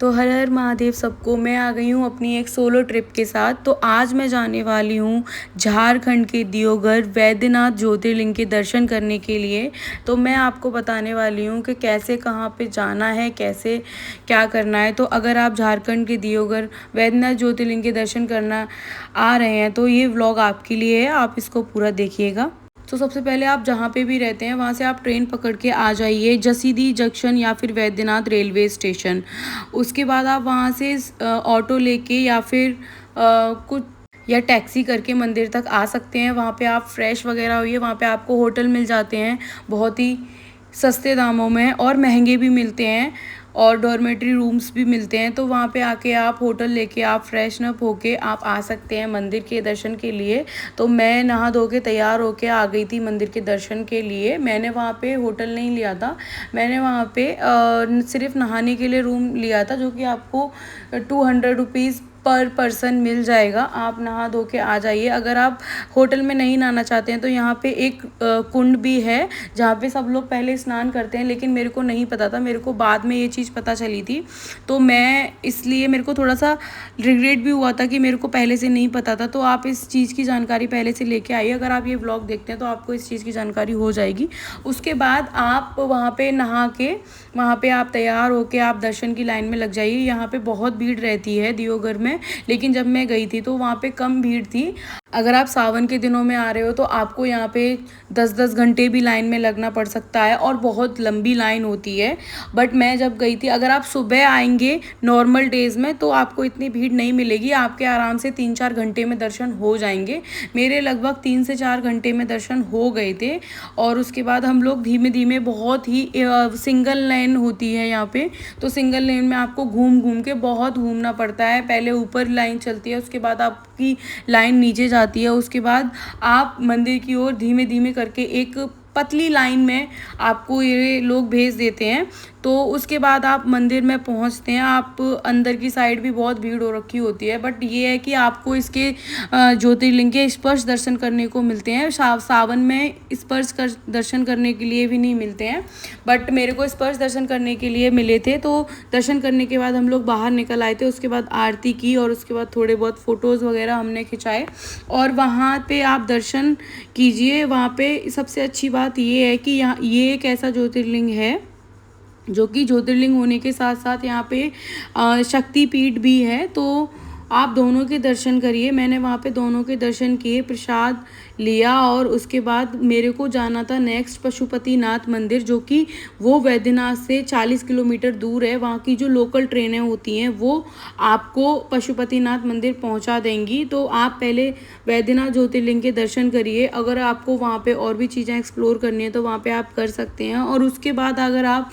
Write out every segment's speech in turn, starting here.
तो हर हर महादेव सबको। मैं आ गई हूँ अपनी एक सोलो ट्रिप के साथ। तो आज मैं जाने वाली हूँ झारखंड के दियोघर वैद्यनाथ ज्योतिर्लिंग के दर्शन करने के लिए। तो मैं आपको बताने वाली हूँ कि कैसे कहाँ पे जाना है, कैसे क्या करना है। तो अगर आप झारखंड के दियोघर वैद्यनाथ ज्योतिर्लिंग के दर्शन करना आ रहे हैं तो ये व्लॉग आपके लिए है, आप इसको पूरा देखिएगा। तो सबसे पहले आप जहाँ पे भी रहते हैं वहाँ से आप ट्रेन पकड़ के आ जाइए जसीदी जंक्शन या फिर वैद्यनाथ रेलवे स्टेशन। उसके बाद आप वहाँ से ऑटो लेके या फिर कुछ या टैक्सी करके मंदिर तक आ सकते हैं। वहाँ पे आप फ्रेश वगैरह हुई है, वहाँ पे आपको होटल मिल जाते हैं बहुत ही सस्ते दामों में और महंगे भी मिलते हैं, और डॉर्मेट्री रूम्स भी मिलते हैं। तो वहाँ पे आके आप होटल लेके आप फ्रेशन अप होके आप आ सकते हैं मंदिर के दर्शन के लिए। तो मैं नहा धो के तैयार होके आ गई थी मंदिर के दर्शन के लिए। मैंने वहाँ पे होटल नहीं लिया था, मैंने वहाँ पे सिर्फ नहाने के लिए रूम लिया था, जो कि आपको 200 रुपीज़ पर पर्सन मिल जाएगा। आप नहा धो के आ जाइए। अगर आप होटल में नहीं नहाना चाहते हैं तो यहाँ पे एक कुंड भी है जहाँ पे सब लोग पहले स्नान करते हैं, लेकिन मेरे को नहीं पता था, मेरे को बाद में ये चीज़ पता चली थी। तो मैं इसलिए मेरे को थोड़ा सा रिग्रेट भी हुआ था कि मेरे को पहले से नहीं पता था। तो आप इस चीज़ की जानकारी पहले से लेके आइए। अगर आप ये व्लॉग देखते हैं तो आपको इस चीज़ की जानकारी हो जाएगी। उसके बाद आप वहाँ पे नहा के वहाँ पे आप तैयार होके आप दर्शन की लाइन में लग जाइए। यहाँ पे बहुत भीड़ रहती है दियोघर में, लेकिन जब मैं गई थी तो वहाँ पे कम भीड़ थी। अगर आप सावन के दिनों में आ रहे हो तो आपको यहाँ पे 10-10 घंटे भी लाइन में लगना पड़ सकता है और बहुत लंबी लाइन होती है। बट मैं जब गई थी, अगर आप सुबह आएंगे नॉर्मल डेज़ में तो आपको इतनी भीड़ नहीं मिलेगी, आपके आराम से 3-4 घंटे में दर्शन हो जाएंगे। मेरे लगभग 3 से 4 घंटे में दर्शन हो गए थे। और उसके बाद हम लोग धीमे धीमे, बहुत ही सिंगल लेन होती है यहाँ पे, तो सिंगल लेन में आपको घूम घूम के बहुत घूमना पड़ता है। पहले ऊपर लाइन चलती है, उसके बाद आपकी लाइन नीचे जाती है, उसके बाद आप मंदिर की ओर धीमे धीमे करके एक पतली लाइन में आपको ये लोग भेज देते हैं। तो उसके बाद आप मंदिर में पहुंचते हैं। आप अंदर की साइड भी बहुत भीड़ हो रखी होती है, बट ये है कि आपको इसके ज्योतिर्लिंग के स्पर्श दर्शन करने को मिलते हैं। सावन में स्पर्श दर्शन करने के लिए भी नहीं मिलते हैं, बट मेरे को स्पर्श दर्शन करने के लिए मिले थे। तो दर्शन करने के बाद हम लोग बाहर निकल आए थे, उसके बाद आरती की और उसके बाद थोड़े बहुत फ़ोटोज़ वगैरह हमने खिंचाए। और वहाँ पे आप दर्शन कीजिए। वहाँ पे सबसे अच्छी बात ये है कि यहाँ ये एक ऐसा ज्योतिर्लिंग है जो कि ज्योतिर्लिंग होने के साथ साथ यहाँ पे शक्तिपीठ भी है। तो आप दोनों के दर्शन करिए। मैंने वहाँ पे दोनों के दर्शन किए, प्रसाद लिया, और उसके बाद मेरे को जाना था नेक्स्ट पशुपतिनाथ मंदिर, जो कि वो वैद्यनाथ से 40 किलोमीटर दूर है। वहाँ की जो लोकल ट्रेनें होती हैं वो आपको पशुपतिनाथ मंदिर पहुँचा देंगी। तो आप पहले वैद्यनाथ ज्योतिर्लिंग के दर्शन करिए। अगर आपको वहाँ पे और भी चीज़ें एक्सप्लोर करनी है तो वहाँ पे आप कर सकते हैं। और उसके बाद अगर आप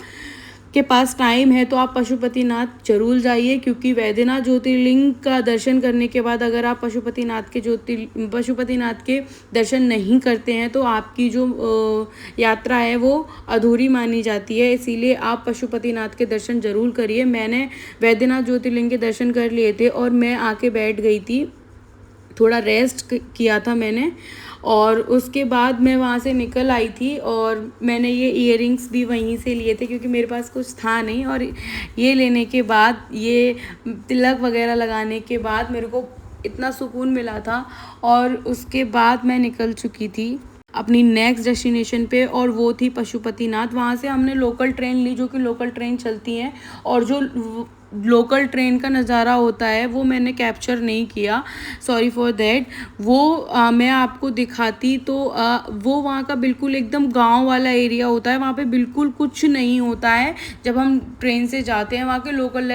के पास टाइम है तो आप पशुपतिनाथ जरूर जाइए, क्योंकि वैद्यनाथ ज्योतिर्लिंग का दर्शन करने के बाद अगर आप पशुपतिनाथ के दर्शन नहीं करते हैं तो आपकी जो यात्रा है वो अधूरी मानी जाती है। इसीलिए आप पशुपतिनाथ के दर्शन जरूर करिए। मैंने वैद्यनाथ ज्योतिर्लिंग के दर्शन कर लिए थे और मैं आके बैठ गई थी, थोड़ा रेस्ट किया था मैंने, और उसके बाद मैं वहाँ से निकल आई थी। और मैंने ये इयररिंग्स भी वहीं से लिए थे क्योंकि मेरे पास कुछ था नहीं, और ये लेने के बाद, ये तिलक वगैरह लगाने के बाद मेरे को इतना सुकून मिला था। और उसके बाद मैं निकल चुकी थी अपनी नेक्स्ट डेस्टिनेशन पे, और वो थी पशुपतिनाथ। वहाँ से हमने लोकल ट्रेन ली, जो कि लोकल ट्रेन चलती हैं, और जो लोकल ट्रेन का नज़ारा होता है वो मैंने कैप्चर नहीं किया, सॉरी फॉर दैट। वो मैं आपको दिखाती तो वो वहाँ का बिल्कुल एकदम गांव वाला एरिया होता है, वहाँ पे बिल्कुल कुछ नहीं होता है। जब हम ट्रेन से जाते हैं, वहाँ के लोकल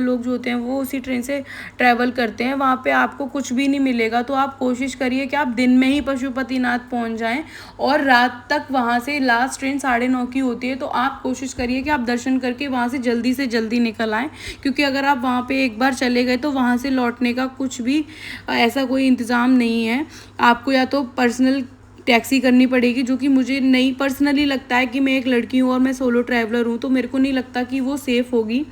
लोग जो होते हैं वो उसी ट्रेन से ट्रैवल करते हैं, वहाँ पे आपको कुछ भी नहीं मिलेगा। तो आप कोशिश करिए कि आप दिन में ही पशुपतिनाथ पहुँच जाएँ, और रात तक वहाँ से लास्ट ट्रेन 9:30 की होती है। तो आप कोशिश करिए कि आप दर्शन करके वहाँ से जल्दी निकल आएँ, क्योंकि अगर आप वहाँ पे एक बार चले गए तो वहाँ से लौटने का कुछ भी ऐसा कोई इंतज़ाम नहीं है। आपको या तो पर्सनल टैक्सी करनी पड़ेगी, जो कि मुझे नहीं पर्सनली लगता है, कि मैं एक लड़की हूँ और मैं सोलो ट्रैवलर हूँ तो मेरे को नहीं लगता कि वो सेफ़ होगी।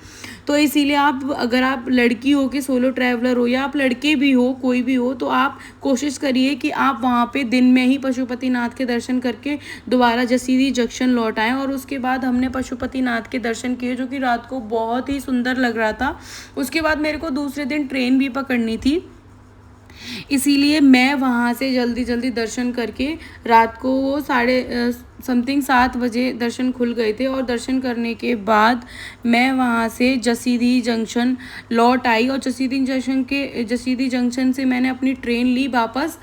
तो इसीलिए आप, अगर आप लड़की हो के सोलो ट्रैवलर हो या आप लड़के भी हो, कोई भी हो, तो आप कोशिश करिए कि आप वहाँ पे दिन में ही पशुपतिनाथ के दर्शन करके दोबारा जसीडीह जंक्शन लौट आएँ। और उसके बाद हमने पशुपतिनाथ के दर्शन किए, जो कि रात को बहुत ही सुंदर लग रहा था। उसके बाद मेरे को दूसरे दिन ट्रेन भी पकड़नी थी, इसीलिए मैं वहाँ से जल्दी जल्दी दर्शन करके रात को वो 7 बजे दर्शन खुल गए थे। और दर्शन करने के बाद मैं वहाँ से जसीडीह जंक्शन लौट आई। और जसीडीह जंक्शन से मैंने अपनी ट्रेन ली वापस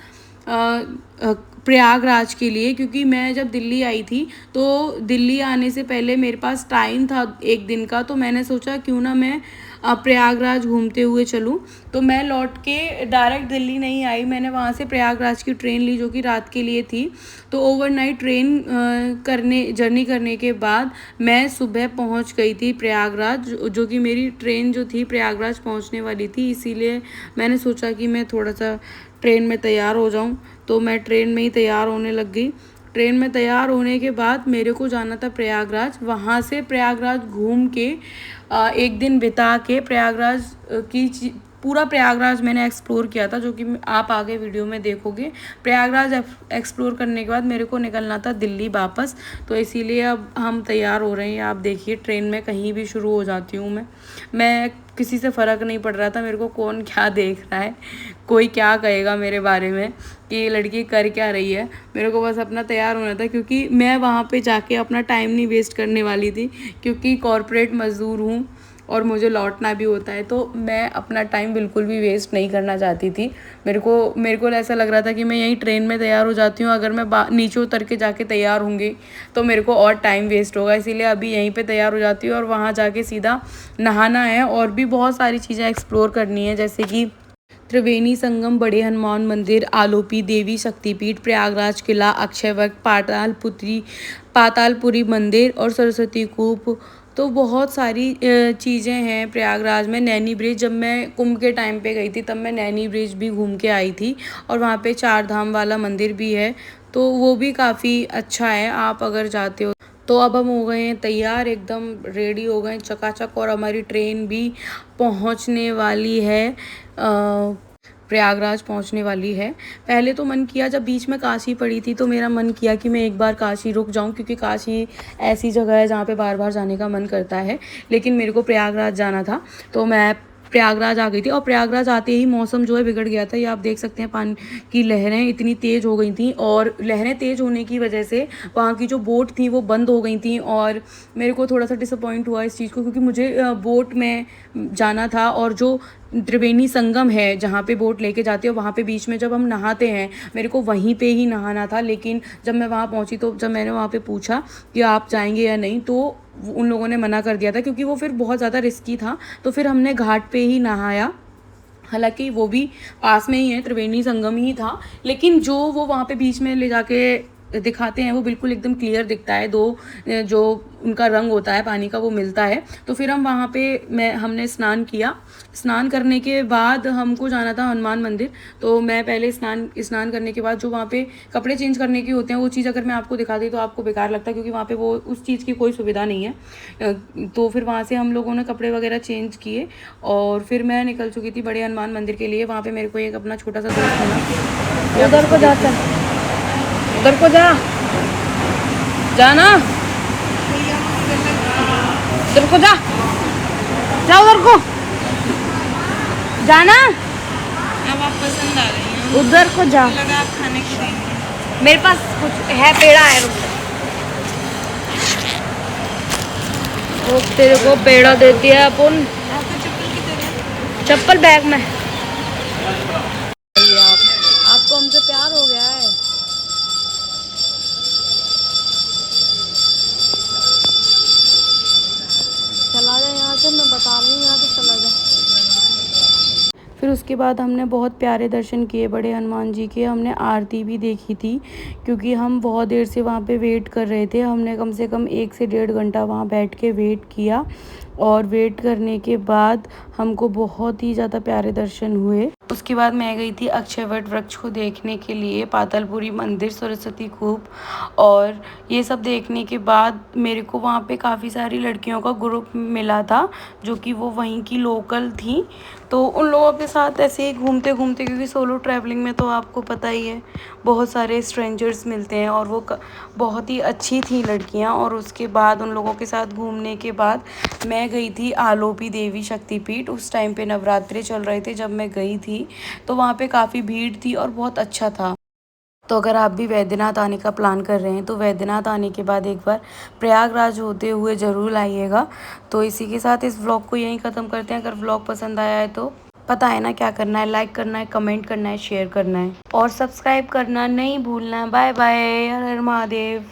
प्रयागराज के लिए, क्योंकि मैं जब दिल्ली आई थी तो दिल्ली आने से पहले मेरे पास टाइम था 1 दिन का, तो मैंने सोचा क्यों ना मैं प्रयागराज घूमते हुए चलूँ। तो मैं लौट के डायरेक्ट दिल्ली नहीं आई, मैंने वहाँ से प्रयागराज की ट्रेन ली, जो कि रात के लिए थी। तो ओवरनाइट ट्रेन जर्नी करने के बाद मैं सुबह पहुँच गई थी प्रयागराज, जो कि मेरी ट्रेन जो थी प्रयागराज पहुँचने वाली थी। इसीलिए मैंने सोचा कि मैं थोड़ा सा ट्रेन में तैयार हो जाऊं, तो मैं ट्रेन में ही तैयार होने लग गई। ट्रेन में तैयार होने के बाद मेरे को जाना था प्रयागराज। वहाँ से प्रयागराज घूम के 1 दिन बिता के प्रयागराज पूरा प्रयागराज मैंने एक्सप्लोर किया था, जो कि आप आगे वीडियो में देखोगे। प्रयागराज एक्सप्लोर करने के बाद मेरे को निकलना था दिल्ली वापस, तो इसीलिए अब हम तैयार हो रहे हैं। आप देखिए, ट्रेन में कहीं भी शुरू हो जाती हूँ मैं किसी से फ़र्क नहीं पड़ रहा था मेरे को कौन क्या देख रहा है, कोई क्या कहेगा मेरे बारे में कि ये लड़की कर क्या रही है। मेरे को बस अपना तैयार होना था, क्योंकि मैं वहाँ पे जाके अपना टाइम नहीं वेस्ट करने वाली थी, क्योंकि कॉर्पोरेट मज़दूर हूँ और मुझे लौटना भी होता है, तो मैं अपना टाइम बिल्कुल भी वेस्ट नहीं करना चाहती थी। मेरे को ऐसा लग रहा था कि मैं यहीं ट्रेन में तैयार हो जाती हूँ, अगर मैं नीचे उतर के जाके तैयार होंगी तो मेरे को और टाइम वेस्ट होगा, इसीलिए अभी यहीं पे तैयार हो जाती हूँ। और वहाँ जाके सीधा नहाना है और भी बहुत सारी चीज़ें एक्सप्लोर करनी है, जैसे कि त्रिवेणी संगम, बड़े हनुमान मंदिर, आलोपी देवी शक्तिपीठ, प्रयागराज किला, अक्षयवट, पातालपुरी मंदिर और सरस्वती कूप। तो बहुत सारी चीज़ें हैं प्रयागराज में। नैनी ब्रिज, जब मैं कुंभ के टाइम पे गई थी तब मैं नैनी ब्रिज भी घूम के आई थी, और वहाँ पे 4 धाम वाला मंदिर भी है, तो वो भी काफ़ी अच्छा है आप अगर जाते हो। तो अब हम हो गए हैं तैयार, एकदम रेडी हो गए चकाचक, और हमारी ट्रेन भी पहुँचने वाली है, प्रयागराज पहुंचने वाली है। पहले तो मन किया, जब बीच में काशी पड़ी थी तो मेरा मन किया कि मैं एक बार काशी रुक जाऊं, क्योंकि काशी ऐसी जगह है जहाँ पे बार बार जाने का मन करता है। लेकिन मेरे को प्रयागराज जाना था, तो मैं प्रयागराज आ गई थी। और प्रयागराज आते ही मौसम जो है बिगड़ गया था। ये आप देख सकते हैं, पानी की लहरें इतनी तेज़ हो गई थी, और लहरें तेज़ होने की वजह से वहाँ की जो बोट थी वो बंद हो गई थी। और मेरे को थोड़ा सा डिसअपॉइंट हुआ इस चीज़ को, क्योंकि मुझे बोट में जाना था, और जो त्रिवेणी संगम है जहाँ पे बोट लेके जाती है, वहाँ पे बीच में जब हम नहाते हैं मेरे को वहीं पे ही नहाना था। लेकिन जब मैं वहाँ पहुँची, तो जब मैंने वहाँ पे पूछा कि आप जाएंगे या नहीं, तो उन लोगों ने मना कर दिया था, क्योंकि वो फिर बहुत ज़्यादा रिस्की था। तो फिर हमने घाट पे ही नहाया, हालांकि वो भी पास में ही है, त्रिवेणी संगम ही था, लेकिन जो वो वहाँ पे बीच में ले जाके दिखाते हैं वो बिल्कुल एकदम क्लियर दिखता है। जो उनका रंग होता है पानी का वो मिलता है। तो फिर हम वहाँ पे हमने स्नान किया। स्नान करने के बाद हमको जाना था हनुमान मंदिर, तो मैं पहले स्नान करने के बाद जो वहाँ पे कपड़े चेंज करने के होते हैं, वो चीज़ अगर मैं आपको दिखा दी तो आपको बेकार लगता है, क्योंकि वहाँ पे वो उस चीज़ की कोई सुविधा नहीं है। तो फिर वहाँ से हम लोगों ने कपड़े वगैरह चेंज किए, और फिर मैं निकल चुकी थी बड़े हनुमान मंदिर के लिए। वहाँ पर मेरे को एक अपना छोटा सा दोस्त मिला, उधर को जाता, उधर को जाना, उधर को जा उधर को जाना। अब आप पसंद आ रही हैं, उधर को जा, लगा आप खाने खाएंगे। मेरे पास कुछ है, पेड़ा है, रुक। वो तेरे को पेड़ा देती है अपन, आपको चप्पल की तरह। चप्पल बैग में। आपको हमसे प्यार हो गया है। चला जा यहाँ से, मैं बता रही हूँ यहाँ से चला जा। फिर उसके बाद हमने बहुत प्यारे दर्शन किए बड़े हनुमान जी के। हमने आरती भी देखी थी, क्योंकि हम बहुत देर से वहाँ पे वेट कर रहे थे। हमने कम से कम 1 से 1.5 घंटा वहाँ बैठ के वेट किया, और वेट करने के बाद हमको बहुत ही ज़्यादा प्यारे दर्शन हुए। उसके बाद मैं गई थी अक्षयवट वृक्ष को देखने के लिए, पातालपुरी मंदिर, सरस्वती कूप। और ये सब देखने के बाद मेरे को वहाँ पे काफ़ी सारी लड़कियों का ग्रुप मिला था जो कि वो वहीं की लोकल थी। तो उन लोगों के साथ ऐसे ही घूमते घूमते, क्योंकि सोलो ट्रैवलिंग में तो आपको पता ही है बहुत सारे स्ट्रेंजर्स मिलते हैं, और वो बहुत ही अच्छी थी लड़कियां। और उसके बाद उन लोगों के साथ घूमने के बाद मैं गई थी आलोपी देवी शक्तिपीठ। उस टाइम पे नवरात्रे चल रहे थे जब मैं गई थी, तो वहाँ पे काफ़ी भीड़ थी और बहुत अच्छा था। तो अगर आप भी वैद्यनाथ आने का प्लान कर रहे हैं तो वैद्यनाथ आने के बाद एक बार प्रयागराज होते हुए ज़रूर आइएगा। तो इसी के साथ इस व्लॉग को यहीं ख़त्म करते हैं। अगर व्लॉग पसंद आया है तो पता है ना क्या करना है, लाइक करना है, कमेंट करना है, शेयर करना है और सब्सक्राइब करना नहीं भूलना है। Bye bye. हर हर महादेव।